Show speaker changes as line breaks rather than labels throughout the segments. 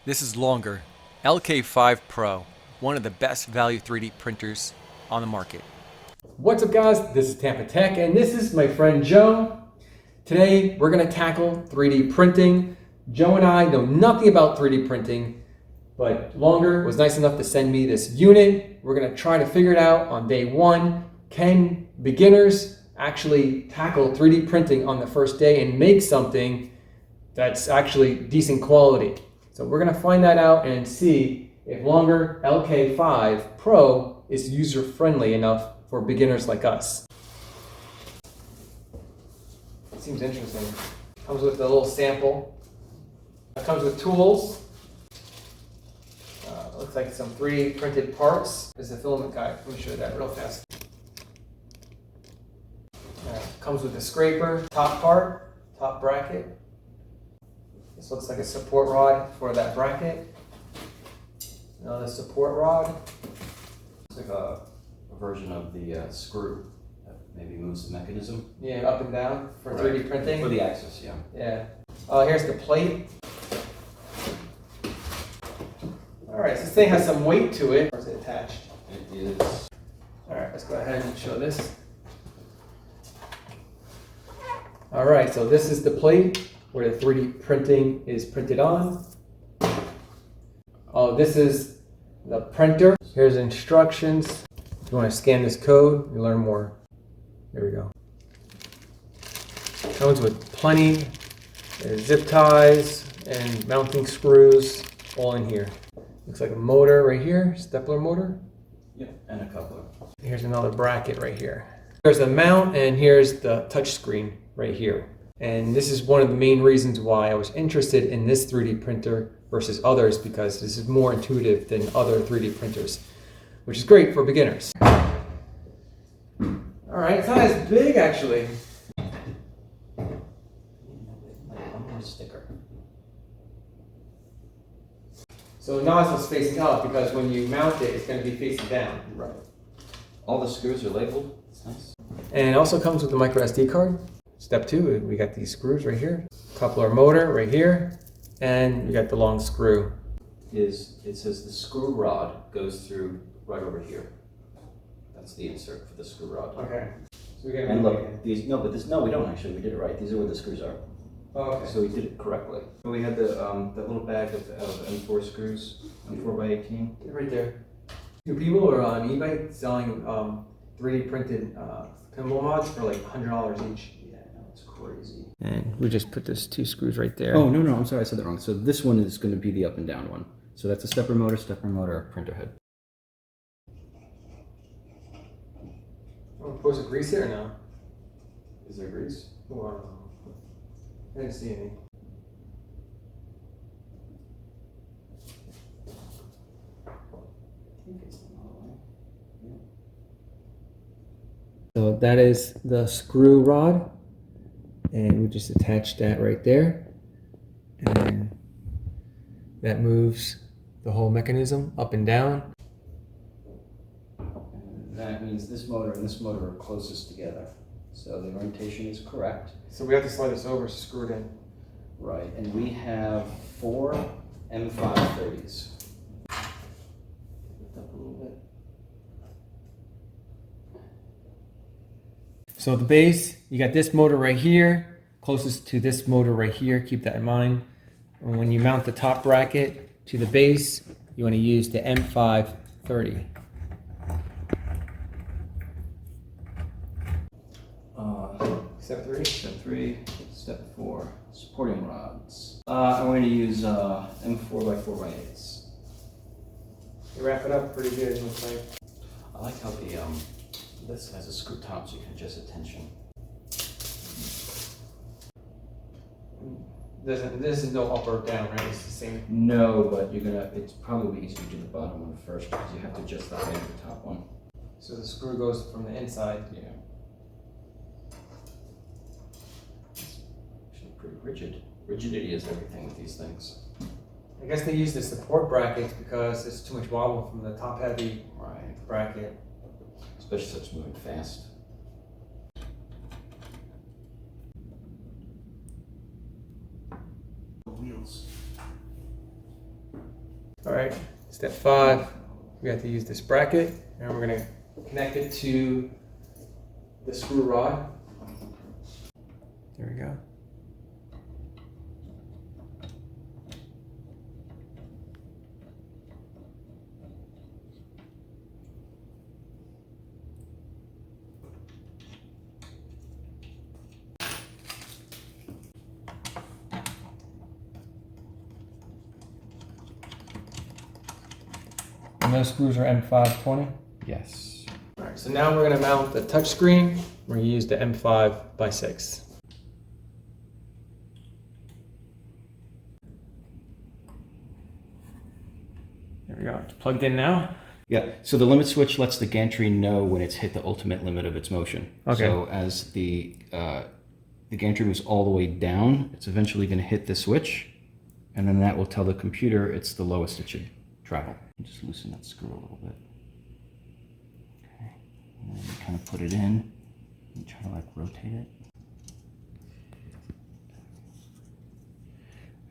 This is longer. LK5 Pro, one of the best value 3D printers on the market.
What's up guys, this is Tampa Tech and this is my friend Joe. Today we're going to tackle 3D printing. Joe and I know nothing about 3D printing, but Longer was nice enough to send me this unit. We're going to try to figure it out on day one. Can beginners actually tackle 3D printing on the first day and make something that's actually decent quality? So we're going to find that out and see if Longer LK5 Pro is user-friendly enough for beginners like us. It seems interesting. Comes with a little sample. It comes with tools. Looks like some 3D printed parts. There's a filament guide. Let me show you that real fast. Comes with a scraper, top part, top bracket. This looks like a support rod for that bracket. Another support rod.
It's like a version of the screw that maybe moves the mechanism.
Yeah, up and down for 3D printing.
For the axis, yeah.
Yeah. Here's the plate. Alright, so this thing has some weight to it. Or is it attached?
It is.
Alright, let's go ahead and show this. Alright, so this is the plate where the 3D printing is printed on. Oh, this is the printer. Here's instructions. If you want to scan this code, you learn more. There we go. Comes with plenty zip ties and mounting screws all in here. Looks like a motor right here, stepler motor.
Yep, and a coupler.
Here's another bracket right here. Here's the mount and here's the touch screen right here. And this is one of the main reasons why I was interested in this 3D printer versus others, because this is more intuitive than other 3D printers, which is great for beginners. Alright, it's not as big actually.
One more sticker.
So the nozzle's facing up because when you mount it, it's going to be facing down.
Right. All the screws are labeled. It's nice.
And it also comes with the micro SD card. Step 2, we got these screws right here. Coupler motor right here. And we got the long screw.
It says the screw rod goes through right over here. That's the insert for the screw rod.
Okay. So we got.
And look, we don't actually. We did it right. These are where the screws are.
Oh, okay.
So we did it correctly. We had the little bag of M4 screws, M4x18.
Right there. Do people are on eBay selling 3D printed pinball mods for like $100 each?
Yeah, no, it's crazy.
And we just put those 2 screws right there.
Oh, no, I'm sorry, I said that wrong. So this one is going to be the up and down one. So that's a stepper motor, printer head.
Oh, supposed to grease it or no?
Is there grease?
Oh, I don't know. I didn't see any. So that is the screw rod, and we just attach that right there, and that moves the whole mechanism up and down.
And that means this motor and this motor are closest together. So the orientation is correct.
So we have to slide this over to screw it in.
Right, and we have 4 M530s. Lift up a little bit.
So the base, you got this motor right here, closest to this motor right here, keep that in mind. And when you mount the top bracket to the base, you want to use the M530. Step 3?
Step 3, step 4, supporting rods. I'm going to use M4x4x8s.
You wrap it up pretty good, it looks like.
I like how this has a screw top so you can adjust the tension.
This is no up or down, right? It's the same.
No, but it's probably easier to do the bottom one first because you have to adjust the height of the top one.
So the screw goes from the inside.
Yeah. Actually pretty rigid. Rigidity is everything with these things.
I guess they use the support brackets because it's too much wobble from the top heavy bracket.
Especially since it's moving fast. wheels.
All right, step 5, we have to use this bracket, and we're gonna connect it to the screw rod. There we go. And those screws are M520?
Yes.
All right, so now we're gonna mount the touch screen. We're gonna use the M5x6. There we go, it's plugged in now.
Yeah, so the limit switch lets the gantry know when it's hit the ultimate limit of its motion.
Okay.
So as the gantry moves all the way down, it's eventually going to hit the switch, and then that will tell the computer it's the lowest it should travel. Just loosen that screw a little bit. Okay, and then you kind of put it in and try to like rotate it.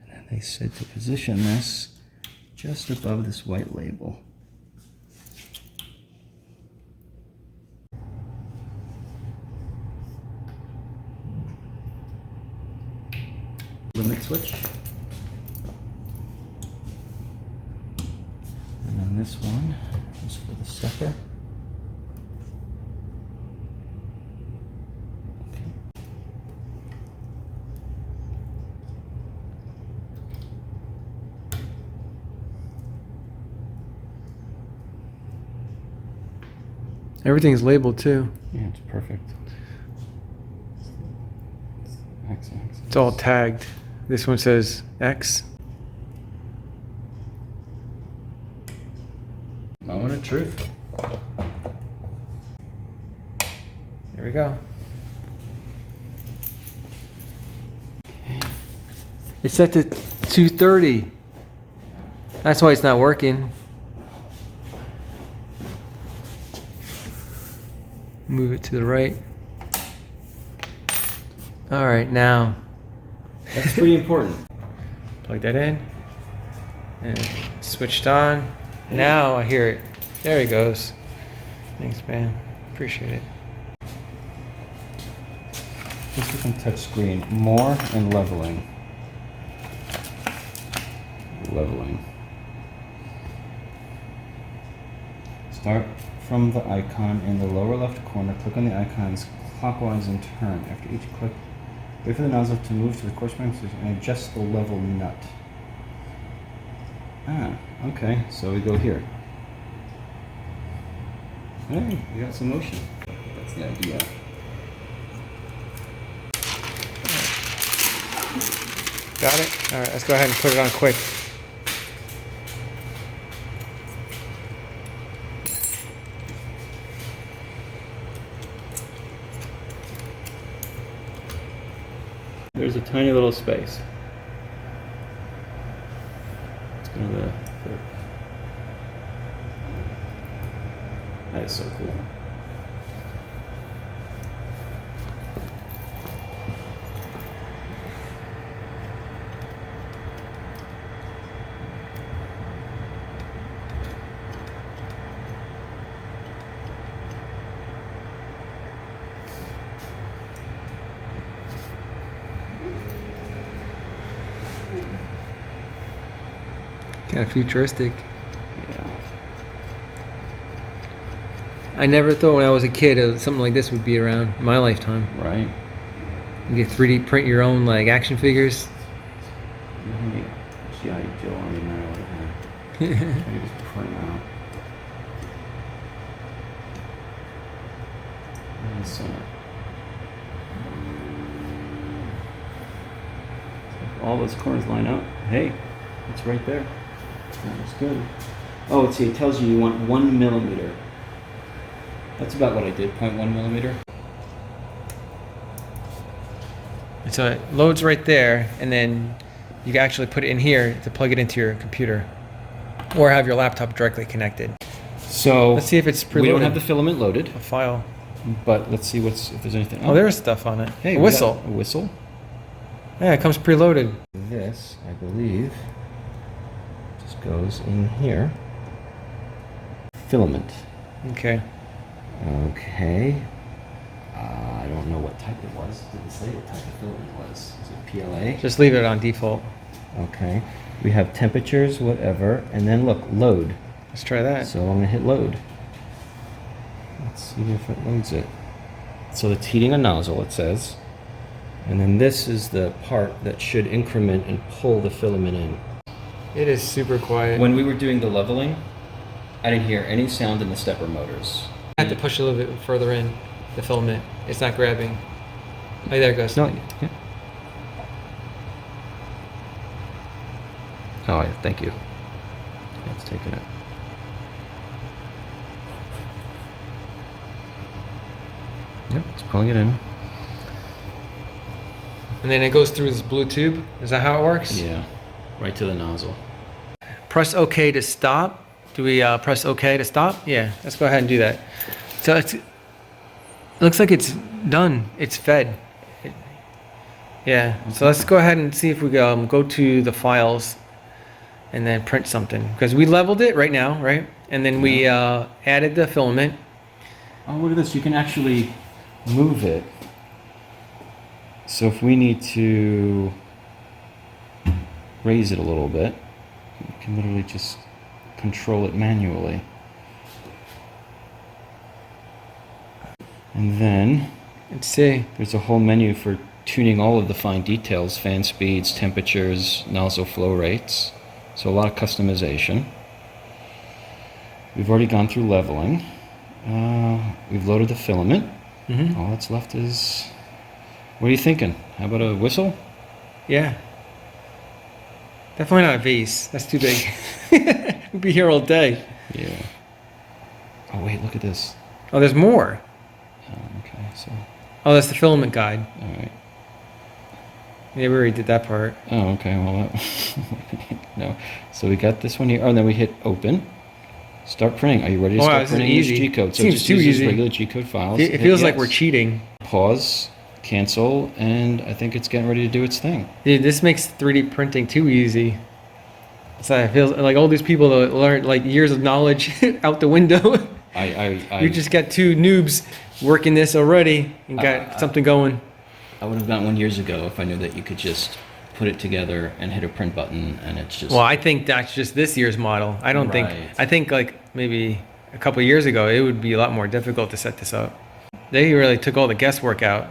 And then they said to position this just above this white label. Limit switch. And then this one is for the stepper. Okay.
Everything's labeled too.
Yeah, it's perfect. X-axis.
It's all tagged. This one says X.
Moment of truth.
There we go. It's set to 230. That's why it's not working. Move it to the right. All right, now.
That's pretty important.
Plug that in. And switched on. Now I hear it. There he goes. Thanks, man. Appreciate it.
Just different touch screen. More and leveling. Leveling. Start from the icon in the lower left corner. Click on the icons clockwise and turn. After each click, wait for the nozzle to move to the corresponding position and adjust the level nut. Ah, okay. So we go here. Hey, we got some motion. That's the idea.
Got it? All right, let's go ahead and put it on quick.
There's a tiny little space. It's gonna fit. That is so cool.
Kind of futuristic.
Yeah.
I never thought when I was a kid something like this would be around in my lifetime.
Right.
You get 3D print your own like action figures.
G.I. Joe Army Man or whatever. I can just print out. And so, if all those corners line up. Hey, it's right there. That looks good. Oh, see, it tells you want 1 millimeter. That's about what I did, 0.1 millimeter.
And so it loads right there, and then you can actually put it in here to plug it into your computer, or have your laptop directly connected.
So
Let's see if it's preloaded.
we don't have the filament loaded,
A file.
but let's see if there's anything.
Oh, there's stuff on it.
Hey,
a
we
whistle.
got a whistle.
Yeah, it comes preloaded.
This, I believe, just goes in here. Filament.
Okay.
Okay. I don't know what type it was. Did it say what type of filament it was? Is it PLA?
Just leave it on default.
Okay. We have temperatures, whatever, and then look, load.
Let's try that.
So I'm gonna hit load. Let's see if it loads it. So it's heating a nozzle, it says. And then this is the part that should increment and pull the filament in.
It is super quiet.
When we were doing the leveling, I didn't hear any sound in the stepper motors.
I had to push a little bit further in the filament. It's not grabbing. Oh, there it goes.
No. Yeah. Oh, yeah, thank you. Yeah, it's taking it. Yep, it's pulling it in.
And then it goes through this blue tube. Is that how it works?
Yeah, right to the nozzle.
Press OK to stop. Do we press OK to stop? Yeah, let's go ahead and do that. So it looks like it's done. It's fed. Yeah, okay. So let's go ahead and see if we go to the files and then print something. Because we leveled it right now, right? And then we added the filament.
Oh, look at this. You can actually move it. So if we need to raise it a little bit, you can literally just control it manually. And then
let's see.
There's a whole menu for tuning all of the fine details, fan speeds, temperatures, nozzle flow rates. So a lot of customization. We've already gone through leveling. We've loaded the filament.
Mm-hmm.
All that's left is... What are you thinking? How about a whistle?
Yeah. Definitely not a vase. That's too big. We'll be here all day.
Yeah. Oh, wait, look at this.
Oh, there's more.
Okay, so...
Oh, that's the filament guide.
All right.
Yeah, we already did that part.
Oh, okay, well, that... no. So we got this one here. Oh, and then we hit open. Start printing. Are you ready to start printing these G-code? So
Seems
just
too
use
easy.
Regular G-code files.
It feels like we're cheating.
Pause, cancel, and I think it's getting ready to do its thing.
Dude, this makes 3D printing too easy. So it feels like all these people that learned like years of knowledge out the window. You just got two noobs working this already and got something going.
I would have gotten one years ago if I knew that you could just put it together and hit a print button and it's just...
Well, I think that's just this year's model. I don't think... I think like maybe a couple of years ago, it would be a lot more difficult to set this up. They really took all the guesswork out.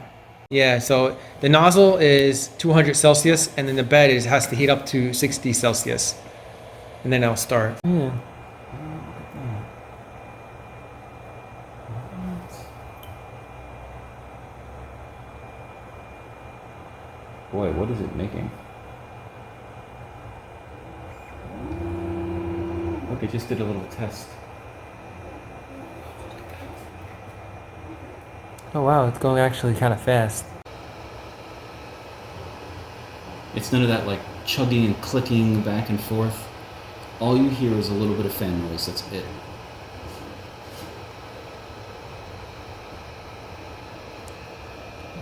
Yeah, so the nozzle is 200 Celsius and then the bed has to heat up to 60 Celsius. And then it'll start. Yeah.
Boy, what is it making? Look, it just did a little test.
Oh wow, it's going actually kind of fast.
It's none of that like chugging and clicking back and forth. All you hear is a little bit of fan noise, that's it.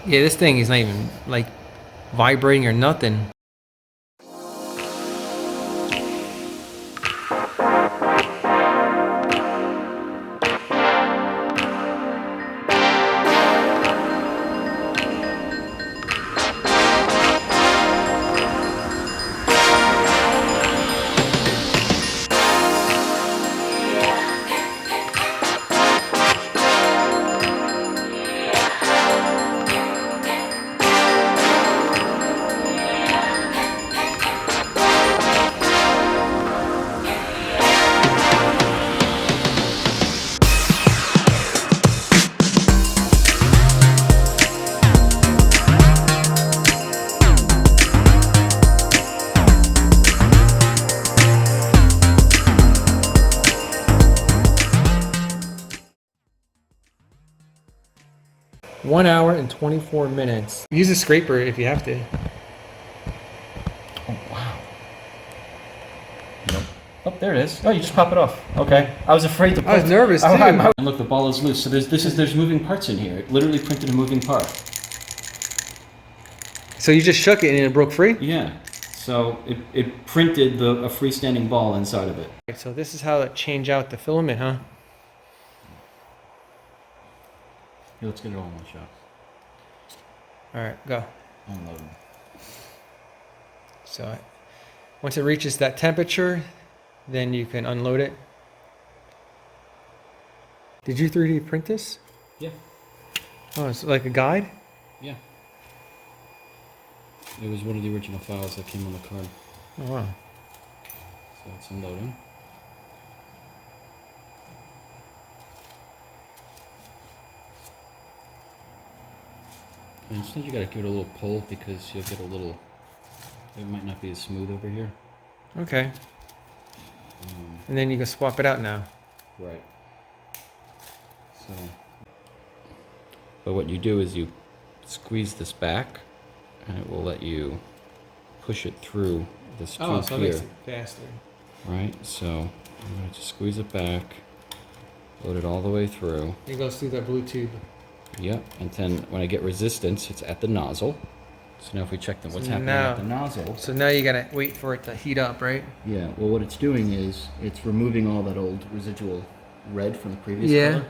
Yeah, this thing is not even like vibrating or nothing. One hour and 24 minutes. Use a scraper if you have to.
Oh, wow. Nope. Oh, there it is. Oh, you just pop it off. Okay. I was afraid to put...
I was nervous, too.
And look, the ball is loose. So there's moving parts in here. It literally printed a moving part.
So you just shook it and it broke free?
Yeah. So it printed a freestanding ball inside of it.
So this is how to change out the filament, huh?
Here, let's get it all in one shot.
All right, go.
Unload.
So once it reaches that temperature, then you can unload it. Did you 3D print this?
Yeah.
Oh, it's like a guide?
Yeah. It was one of the original files that came on the card.
Oh, wow.
So it's unloading. And sometimes you gotta give it a little pull because you'll get a little, it might not be as smooth over here.
Okay. And then you can swap it out now.
Right. So, but what you do is you squeeze this back and it will let you push it through this tube
Oh, so it
here.
makes it faster.
Right, so I'm going to just squeeze it back, load it all the way through.
It goes through that blue tube.
Yep, and then when I get resistance, it's at the nozzle. So now if we check what's happening at the nozzle.
So now you gotta wait for it to heat up, right?
Yeah, well what it's doing is it's removing all that old residual red from the previous color.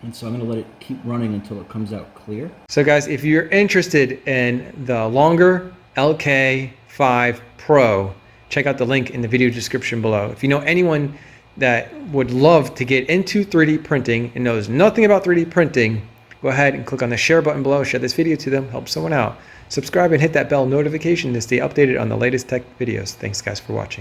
And so I'm going to let it keep running until it comes out clear.
So guys, if you're interested in the longer LK5 Pro, check out the link in the video description below. If you know anyone that would love to get into 3D printing and knows nothing about 3D printing, go ahead and click on the share button below, share this video to them, help someone out. Subscribe and hit that bell notification to stay updated on the latest tech videos. Thanks guys for watching.